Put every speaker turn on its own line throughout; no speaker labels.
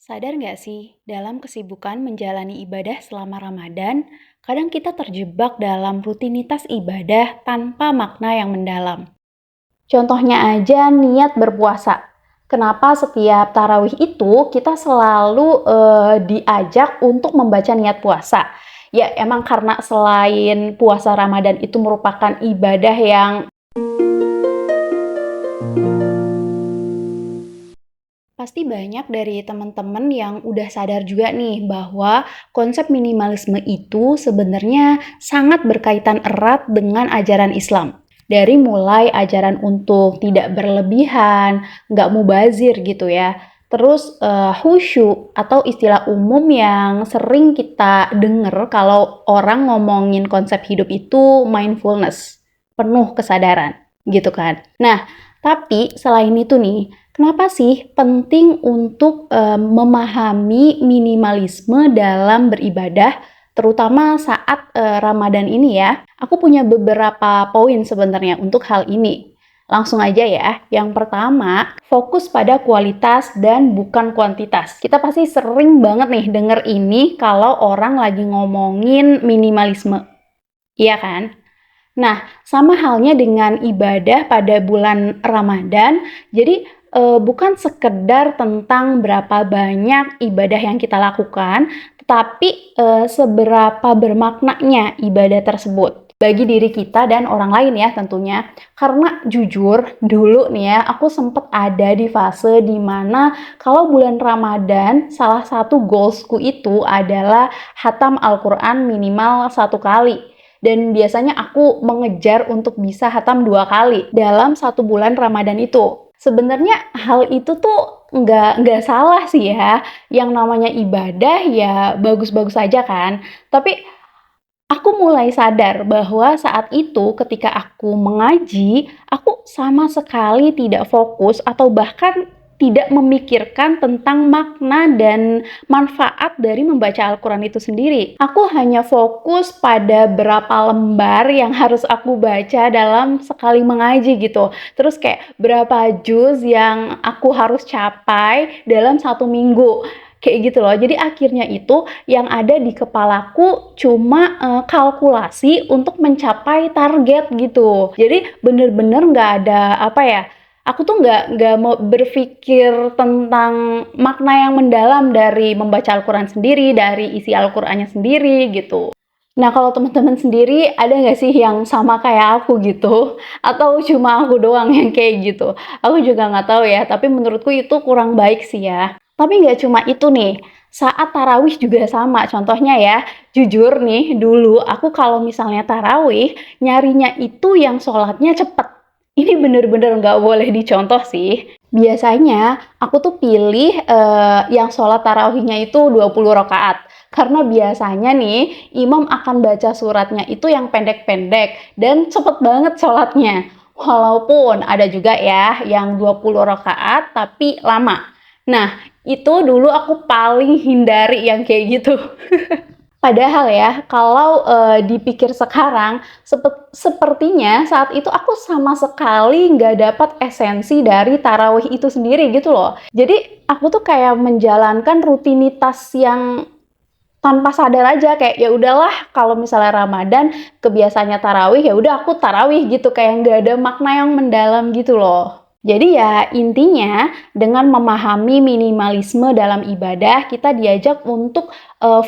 Sadar nggak sih, dalam kesibukan menjalani ibadah selama Ramadan, kadang kita terjebak dalam rutinitas ibadah tanpa makna yang mendalam. Contohnya aja niat berpuasa. Kenapa setiap tarawih itu kita selalu diajak untuk membaca niat puasa? Ya emang karena selain puasa Ramadan itu merupakan ibadah yang pasti banyak dari teman-teman yang udah sadar juga nih bahwa konsep minimalisme itu sebenarnya sangat berkaitan erat dengan ajaran Islam. Dari mulai ajaran untuk tidak berlebihan, nggak mubazir gitu ya. Terus khusyuk atau istilah umum yang sering kita dengar kalau orang ngomongin konsep hidup itu mindfulness, penuh kesadaran gitu kan. Nah, tapi selain itu nih, kenapa sih penting untuk memahami minimalisme dalam beribadah, terutama saat Ramadan ini ya? Aku punya beberapa poin sebenarnya untuk hal ini. Langsung aja ya. Yang pertama, fokus pada kualitas dan bukan kuantitas. Kita pasti sering banget nih denger ini kalau orang lagi ngomongin minimalisme. Iya kan? Nah, sama halnya dengan ibadah pada bulan Ramadan. Jadi, bukan sekedar tentang berapa banyak ibadah yang kita lakukan, tetapi, seberapa bermaknanya ibadah tersebut bagi diri kita dan orang lain ya tentunya. Karena jujur, dulu nih ya, aku sempet ada di fase dimana kalau bulan Ramadan, salah satu goalsku itu adalah hatam Al-Quran minimal 1 kali. Dan biasanya aku mengejar untuk bisa hatam 2 kali dalam 1 bulan Ramadan itu. Sebenarnya hal itu tuh nggak salah sih ya. Yang namanya ibadah ya bagus-bagus aja kan. Tapi aku mulai sadar bahwa saat itu ketika aku mengaji, aku sama sekali tidak fokus atau bahkan tidak memikirkan tentang makna dan manfaat dari membaca Al-Quran itu sendiri. Aku hanya fokus pada berapa lembar yang harus aku baca dalam sekali mengaji gitu. Terus kayak berapa juz yang aku harus capai dalam 1 minggu. Kayak gitu loh. Jadi akhirnya itu yang ada di kepalaku cuma kalkulasi untuk mencapai target gitu. Jadi bener-bener nggak ada apa ya, aku tuh nggak mau berpikir tentang makna yang mendalam dari membaca Al-Quran sendiri, dari isi Al-Qurannya sendiri gitu. Nah, kalau teman-teman sendiri ada nggak sih yang sama kayak aku gitu? Atau cuma aku doang yang kayak gitu? Aku juga nggak tahu ya, tapi menurutku itu kurang baik sih ya. Tapi nggak cuma itu nih, saat tarawih juga sama. Contohnya ya, jujur nih, dulu aku kalau misalnya tarawih, nyarinya itu yang sholatnya cepet. Ini bener-bener nggak boleh dicontoh sih. Biasanya aku tuh pilih yang sholat tarawihnya itu 20 rakaat. Karena biasanya nih, imam akan baca suratnya itu yang pendek-pendek dan cepet banget sholatnya. Walaupun ada juga ya yang 20 rakaat tapi lama. Nah, itu dulu aku paling hindari yang kayak gitu. Padahal ya, kalau dipikir sekarang, sepertinya saat itu aku sama sekali nggak dapat esensi dari tarawih itu sendiri gitu loh. Jadi aku tuh kayak menjalankan rutinitas yang tanpa sadar aja kayak ya udahlah kalau misalnya Ramadan kebiasaannya tarawih ya udah aku tarawih gitu kayak nggak ada makna yang mendalam gitu loh. Jadi ya intinya dengan memahami minimalisme dalam ibadah kita diajak untuk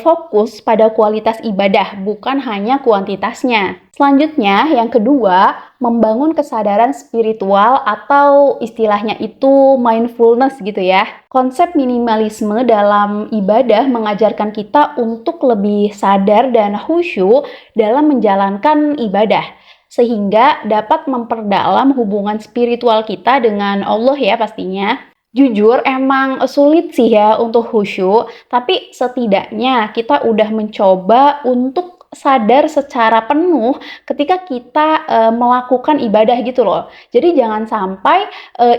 fokus pada kualitas ibadah bukan hanya kuantitasnya. Selanjutnya yang kedua membangun kesadaran spiritual atau istilahnya itu mindfulness gitu ya. Konsep minimalisme dalam ibadah mengajarkan kita untuk lebih sadar dan khusyuk dalam menjalankan ibadah sehingga dapat memperdalam hubungan spiritual kita dengan Allah ya pastinya. Jujur emang sulit sih ya untuk khusyuk, tapi setidaknya kita udah mencoba untuk sadar secara penuh ketika kita melakukan ibadah gitu loh. Jadi jangan sampai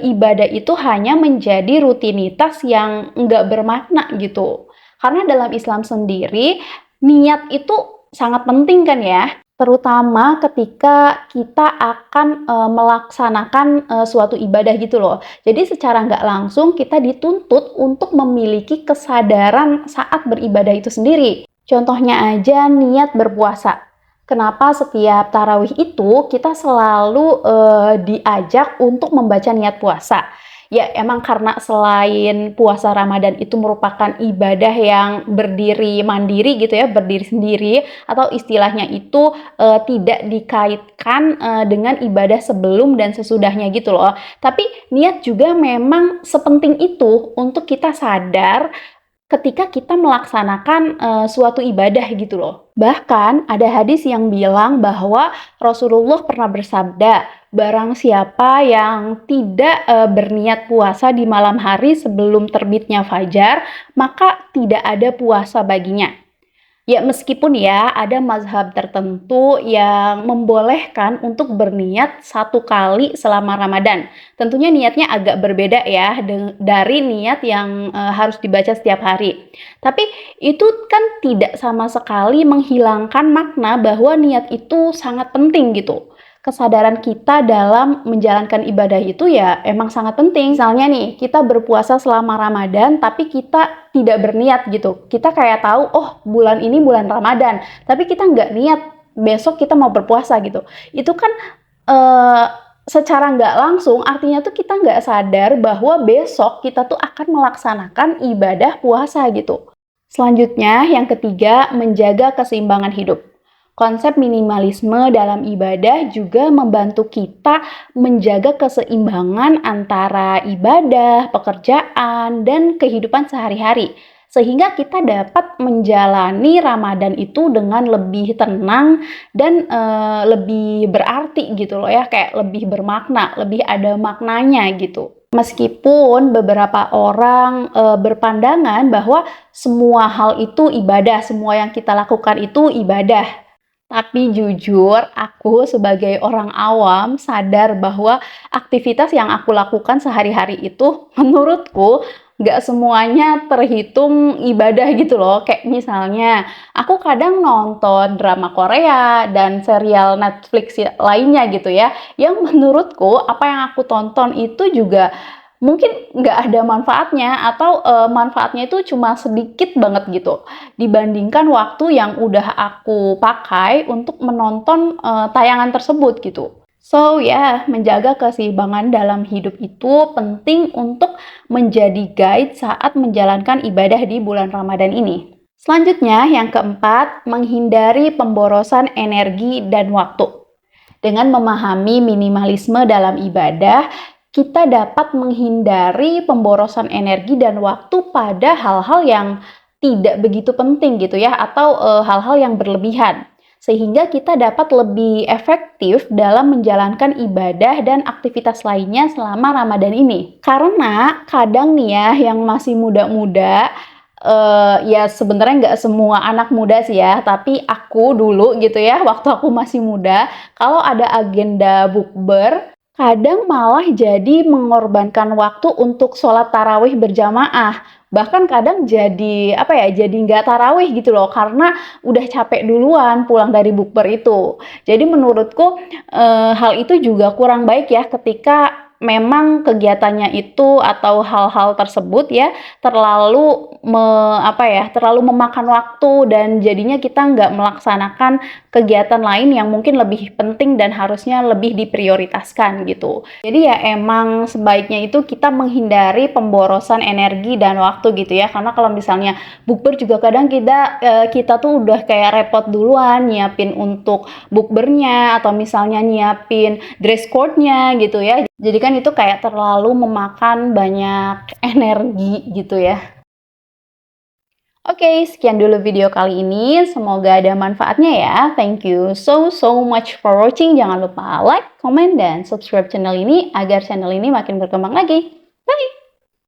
ibadah itu hanya menjadi rutinitas yang nggak bermakna gitu. Karena dalam Islam sendiri, niat itu sangat penting kan ya. terutama ketika kita akan melaksanakan suatu ibadah gitu loh. Jadi secara nggak langsung kita dituntut untuk memiliki kesadaran saat beribadah itu sendiri. Contohnya aja niat berpuasa. Kenapa setiap tarawih itu kita selalu diajak untuk membaca niat puasa? Ya, emang karena selain puasa Ramadan itu merupakan ibadah yang berdiri mandiri gitu ya, berdiri sendiri, atau istilahnya itu tidak dikaitkan dengan ibadah sebelum dan sesudahnya gitu loh. Tapi niat juga memang sepenting itu untuk kita sadar ketika kita melaksanakan suatu ibadah gitu loh. Bahkan ada hadis yang bilang bahwa Rasulullah pernah bersabda, barang siapa yang tidak berniat puasa di malam hari sebelum terbitnya fajar, maka tidak ada puasa baginya. Ya, meskipun ya ada mazhab tertentu yang membolehkan untuk berniat satu kali selama Ramadan. Tentunya niatnya agak berbeda ya dari niat yang harus dibaca setiap hari. Tapi itu kan tidak sama sekali menghilangkan makna bahwa niat itu sangat penting gitu. Kesadaran kita dalam menjalankan ibadah itu ya emang sangat penting. Misalnya nih, kita berpuasa selama Ramadan tapi kita tidak berniat gitu. Kita kayak tahu, oh bulan ini bulan Ramadan, tapi kita nggak niat besok kita mau berpuasa gitu. Itu kan secara nggak langsung artinya tuh kita nggak sadar bahwa besok kita tuh akan melaksanakan ibadah puasa gitu. Selanjutnya, yang ketiga, menjaga keseimbangan hidup. Konsep minimalisme dalam ibadah juga membantu kita menjaga keseimbangan antara ibadah, pekerjaan, dan kehidupan sehari-hari. Sehingga kita dapat menjalani Ramadan itu dengan lebih tenang dan lebih berarti gitu loh ya, kayak lebih bermakna, lebih ada maknanya gitu. Meskipun beberapa orang berpandangan bahwa semua hal itu ibadah, semua yang kita lakukan itu ibadah. Tapi jujur, aku sebagai orang awam sadar bahwa aktivitas yang aku lakukan sehari-hari itu menurutku nggak semuanya terhitung ibadah gitu loh. Kayak misalnya, aku kadang nonton drama Korea dan serial Netflix lainnya gitu ya, yang menurutku apa yang aku tonton itu juga mungkin nggak ada manfaatnya atau manfaatnya itu cuma sedikit banget gitu dibandingkan waktu yang udah aku pakai untuk menonton tayangan tersebut gitu. So ya, menjaga keseimbangan dalam hidup itu penting untuk menjadi guide saat menjalankan ibadah di bulan Ramadan ini. Selanjutnya, yang keempat, menghindari pemborosan energi dan waktu. Dengan memahami minimalisme dalam ibadah, kita dapat menghindari pemborosan energi dan waktu pada hal-hal yang tidak begitu penting gitu ya, atau hal-hal yang berlebihan. Sehingga kita dapat lebih efektif dalam menjalankan ibadah dan aktivitas lainnya selama Ramadan ini. Karena kadang nih ya, yang masih muda-muda, ya sebenarnya nggak semua anak muda sih ya, tapi aku dulu gitu ya, waktu aku masih muda, kalau ada agenda bukber, kadang malah jadi mengorbankan waktu untuk sholat tarawih berjamaah. Bahkan kadang jadi jadi nggak tarawih gitu loh, karena udah capek duluan pulang dari bukber itu. Jadi menurutku hal itu juga kurang baik ya ketika memang kegiatannya itu atau hal-hal tersebut ya terlalu terlalu memakan waktu dan jadinya kita nggak melaksanakan kegiatan lain yang mungkin lebih penting dan harusnya lebih diprioritaskan gitu. Jadi ya emang sebaiknya itu kita menghindari pemborosan energi dan waktu gitu ya, karena kalau misalnya bukber juga kadang kita tuh udah kayak repot duluan nyiapin untuk bukbernya atau misalnya nyiapin dress code-nya gitu ya. Jadi kan itu kayak terlalu memakan banyak energi gitu ya. Oke, sekian dulu video kali ini. Semoga ada manfaatnya ya. Thank you so much for watching. Jangan lupa like, comment, dan subscribe channel ini agar channel ini makin berkembang lagi. Bye!